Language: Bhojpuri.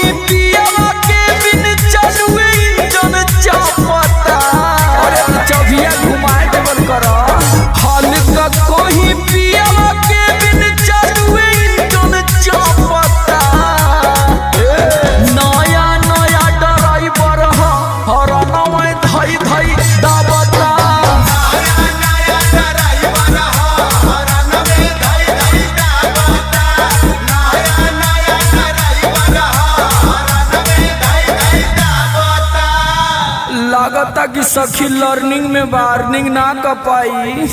कहीं पियावा के बिन चलुए इंजन चापता। अरे चौभिया घुमाए देवल करा हाल का कहीं पियावा के बिन चलुए इंजन चापता। नया नया ड्राइवर हरना में धई धई दाबता। लागता कि सखी लर्निंग में वार्निंग ना कर पाई।